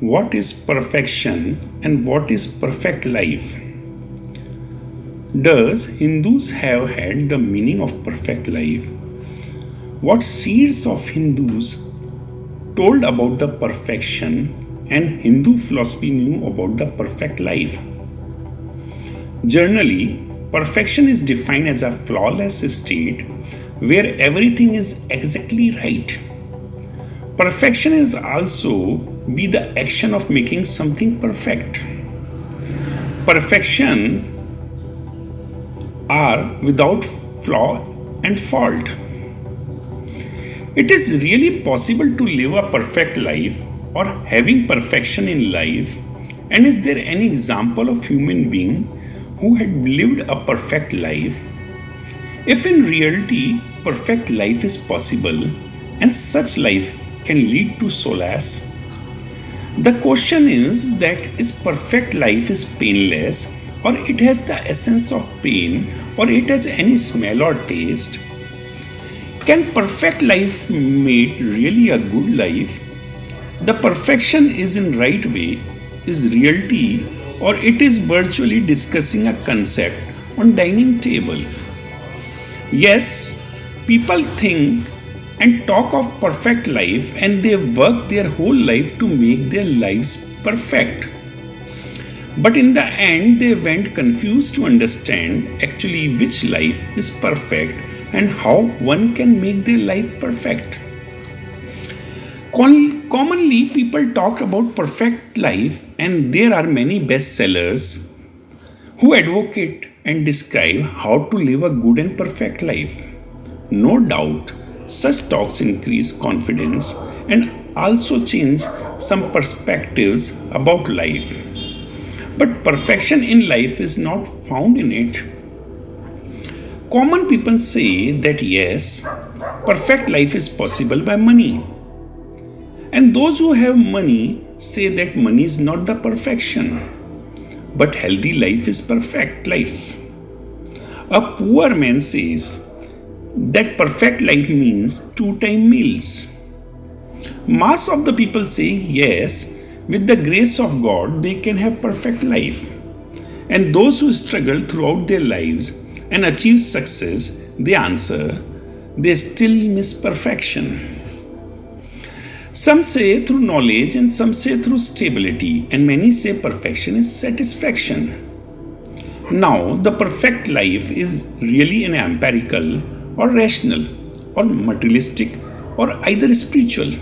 what is perfection and what is perfect life? Does Hindus have had the meaning of perfect life? What seeds of Hindus told about the perfection and Hindu philosophy knew about the perfect life? Generally, perfection is defined as a flawless state where everything is exactly right. Perfection is also be the action of making something perfect. Perfection are without flaw and fault. It is really possible to live a perfect life or having perfection in life, and is there any example of human being who had lived a perfect life? If in reality perfect life is possible and such life can lead to solace, the question is that is perfect life is painless, or it has the essence of pain, or it has any smell or taste? Can perfect life make really a good life? The perfection is in right way, is reality, or it is virtually discussing a concept on dining table. Yes, people think and talk of perfect life and they work their whole life to make their lives perfect. But in the end, they went confused to understand actually which life is perfect and how one can make their life perfect. Commonly, people talk about perfect life, and there are many bestsellers who advocate and describe how to live a good and perfect life. No doubt, such talks increase confidence and also change some perspectives about life. But perfection in life is not found in it. Common people say that yes, perfect life is possible by money. And those who have money say that money is not the perfection, but healthy life is perfect life. A poor man says that perfect life means two-time meals. Mass of the people say yes, with the grace of God they can have perfect life. And those who struggle throughout their lives and achieve success, they answer, they still miss perfection. Some say through knowledge and some say through stability, and many say perfection is satisfaction. Now, the perfect life is really an empirical or rational or materialistic or either spiritual.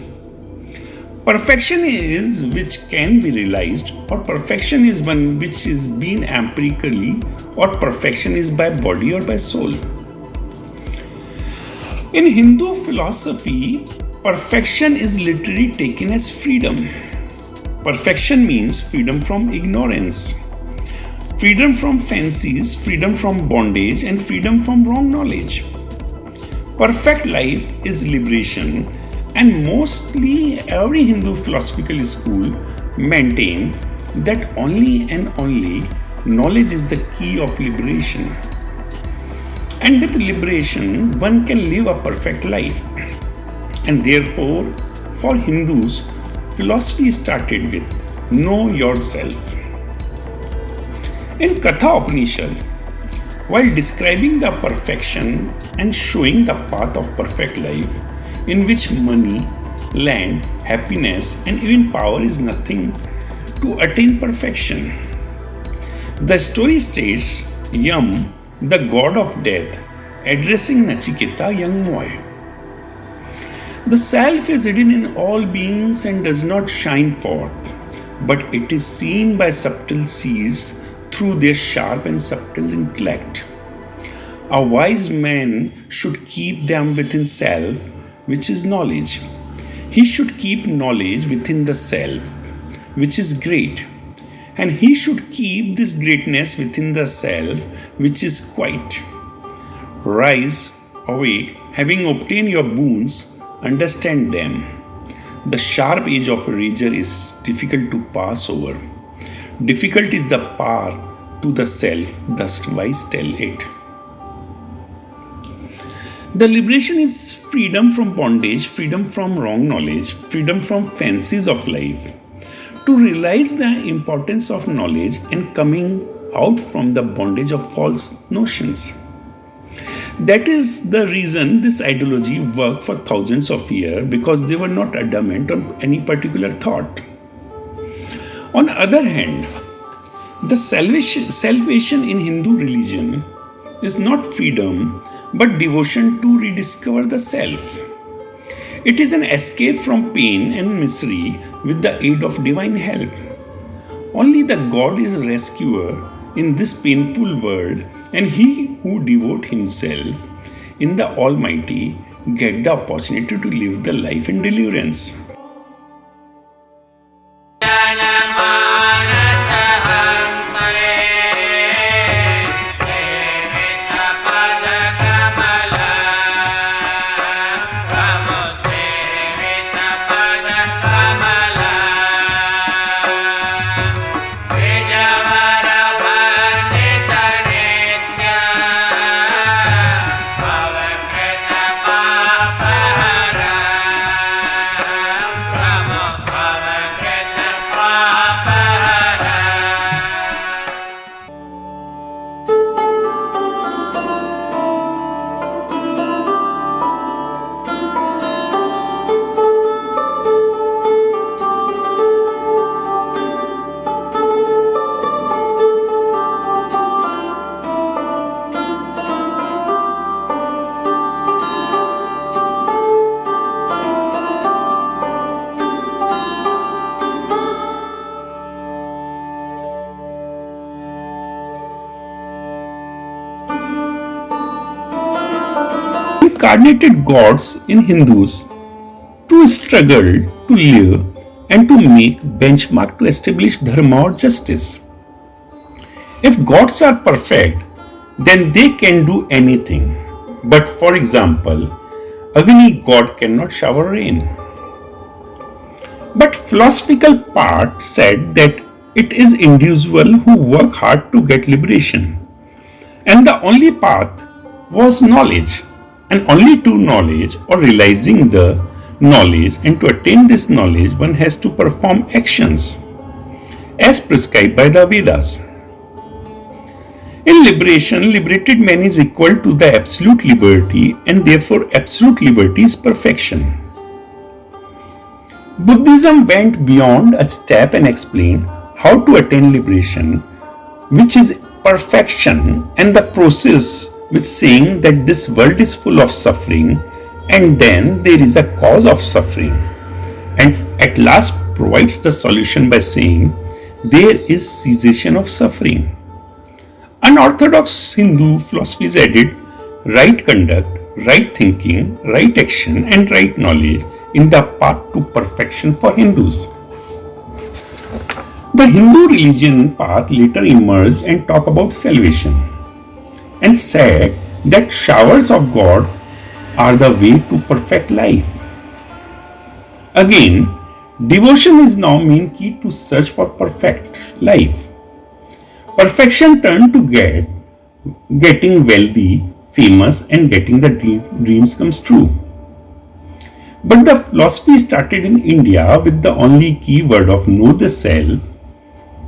Perfection is which can be realized, or perfection is one which is being empirically, or perfection is by body or by soul. In Hindu philosophy, perfection is literally taken as freedom. Perfection means freedom from ignorance, freedom from fancies, freedom from bondage, and freedom from wrong knowledge. Perfect life is liberation, and mostly every Hindu philosophical school maintain that only and only knowledge is the key of liberation. And with liberation, one can live a perfect life. And therefore, for Hindus, philosophy started with know yourself. In Katha Upanishad, while describing the perfection and showing the path of perfect life, in which money, land, happiness, and even power is nothing to attain perfection, the story states Yam, the god of death, addressing Nachiketa, young boy. The self is hidden in all beings and does not shine forth, but it is seen by subtle seers through their sharp and subtle intellect. A wise man should keep them within self, which is knowledge. He should keep knowledge within the self, which is great. And he should keep this greatness within the self, which is quiet. Rise, awake, having obtained your boons, understand them. The sharp edge of a razor is difficult to pass over. Difficult is the path to the self, thus wise tell it. The liberation is freedom from bondage, freedom from wrong knowledge, freedom from fancies of life. to realize the importance of knowledge and coming out from the bondage of false notions. That is the reason this ideology worked for thousands of years, because they were not adamant on any particular thought. On the other hand, the salvation in Hindu religion is not freedom but devotion to rediscover the self. It is an escape from pain and misery with the aid of divine help. Only the God is a rescuer in this painful world, and he who devote himself in the Almighty get the opportunity to live the life in deliverance. Incarnated gods in Hindus to struggle to live and to make benchmark to establish dharma or justice. If gods are perfect, then they can do anything. But for example, Agni god cannot shower rain. But philosophical part said that it is individual who work hard to get liberation. And the only path was knowledge. And only to knowledge or realizing the knowledge, and to attain this knowledge one has to perform actions as prescribed by the Vedas. In liberation, liberated man is equal to the absolute liberty, and therefore absolute liberty is perfection. Buddhism went beyond a step and explained how to attain liberation, which is perfection, and the process with saying that this world is full of suffering, and then there is a cause of suffering, and at last provides the solution by saying there is cessation of suffering. Unorthodox Hindu philosophies added right conduct, right thinking, right action, and right knowledge in the path to perfection for Hindus. The Hindu religion path later emerged and talked about salvation, and said that showers of God are the way to perfect life. Again, devotion is now main key to search for perfect life. Perfection turned to getting wealthy, famous, and getting the dreams comes true. But the philosophy started in India with the only key word of know the self,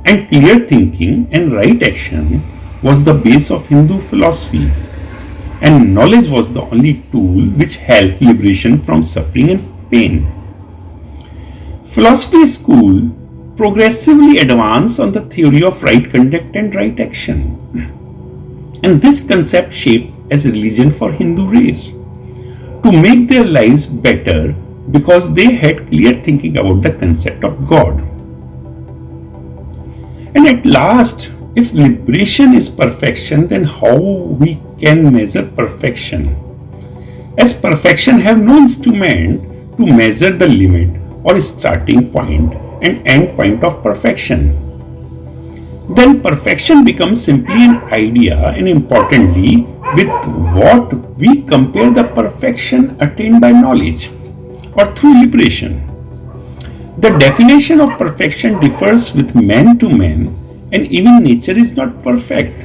and clear thinking and right action was the base of Hindu philosophy, and knowledge was the only tool which helped liberation from suffering and pain. Philosophy school progressively advanced on the theory of right conduct and right action, and this concept shaped as religion for Hindu race to make their lives better, because they had clear thinking about the concept of God. And at last, if liberation is perfection, then how we can measure perfection? As perfection have no instrument to measure the limit or starting point and end point of perfection. Then perfection becomes simply an idea, and importantly, with what we compare the perfection attained by knowledge or through liberation. The definition of perfection differs with man to man, and even nature is not perfect.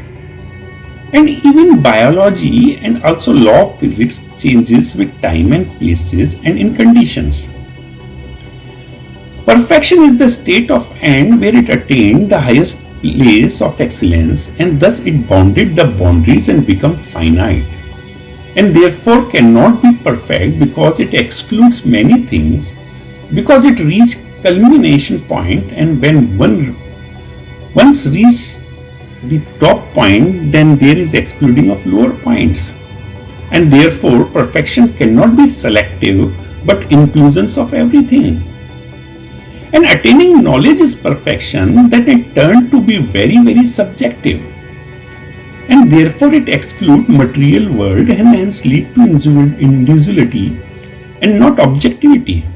And even biology and also law of physics changes with time and places and in conditions. Perfection is the state of end where it attained the highest place of excellence and thus it bounded the boundaries and become finite, and therefore cannot be perfect because it excludes many things, because it reached culmination point, and when one once reached the top point, then there is excluding of lower points, and therefore perfection cannot be selective but inclusions of everything. And attaining knowledge is perfection that it turned to be very subjective, and therefore it excludes material world and hence lead to individuality and not objectivity.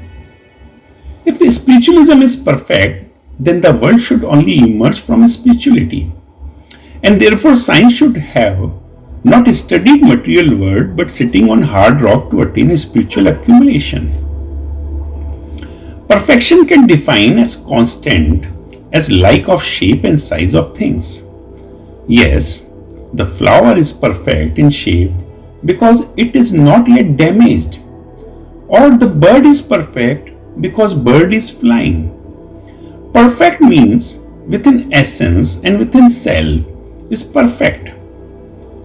If spiritualism is perfect, then the world should only emerge from spirituality, and therefore science should have not studied material world but sitting on hard rock to attain spiritual accumulation. Perfection can define as constant, as like of shape and size of things. Yes, the flower is perfect in shape because it is not yet damaged, or the bird is perfect because bird is flying. Perfect means within essence and within self is perfect.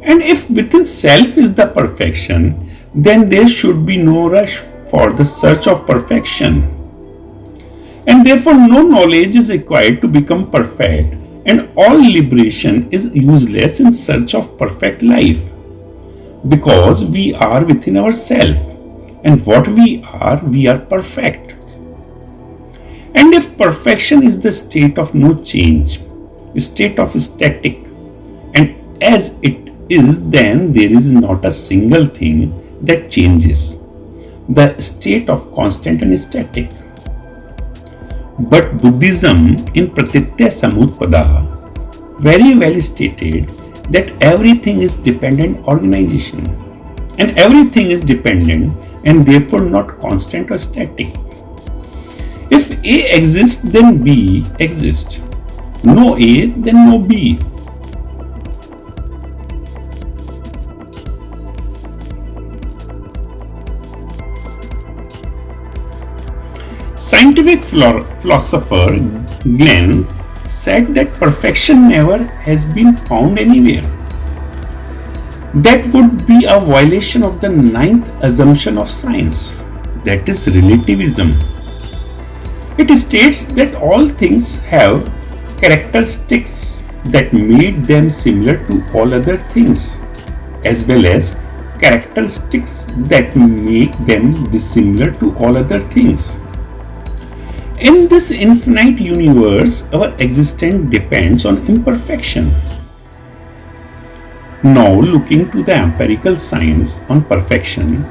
And if within self is the perfection, then there should be no rush for the search of perfection. And therefore no knowledge is required to become perfect, and all liberation is useless in search of perfect life, because we are within ourselves, and what we are perfect. And if perfection is the state of no change, state of static, and as it is, then there is not a single thing that changes, the state of constant and static. But Buddhism in Pratitya Samutpada very well stated that everything is dependent organization, and everything is dependent and therefore not constant or static. If A exists, then B exists. No A, then no B. Scientific philosopher Glenn said that perfection never has been found anywhere. That would be a violation of the ninth assumption of science, that is relativism. It states that all things have characteristics that made them similar to all other things, as well as characteristics that make them dissimilar to all other things. In this infinite universe, our existence depends on imperfection. Now, looking to the empirical science on perfection,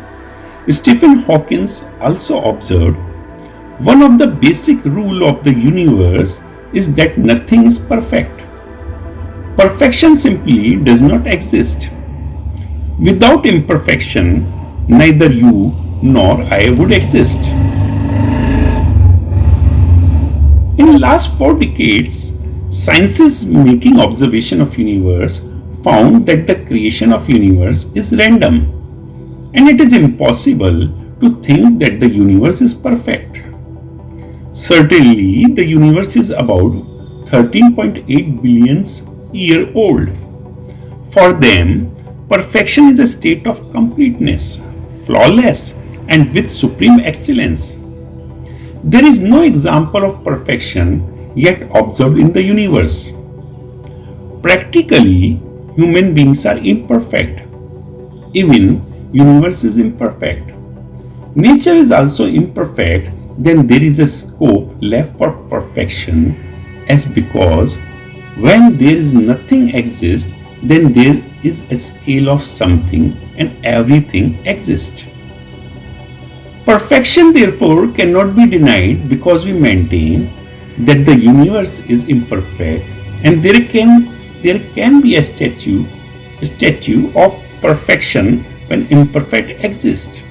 Stephen Hawking also observed one of the basic rules of the universe is that nothing is perfect. Perfection simply does not exist. Without imperfection, neither you nor I would exist. In the last 4 decades, science's making observation of universe found that the creation of universe is random, and it is impossible to think that the universe is perfect. Certainly, the universe is about 13.8 billion years old. For them, perfection is a state of completeness, flawless, and with supreme excellence. There is no example of perfection yet observed in the universe. Practically, human beings are imperfect. Even universe is imperfect. Nature is also imperfect. Then there is a scope left for perfection, as because when there is nothing exists, then there is a scale of something and everything exists. Perfection therefore cannot be denied because we maintain that the universe is imperfect, and there can be a statue of perfection when imperfect exists.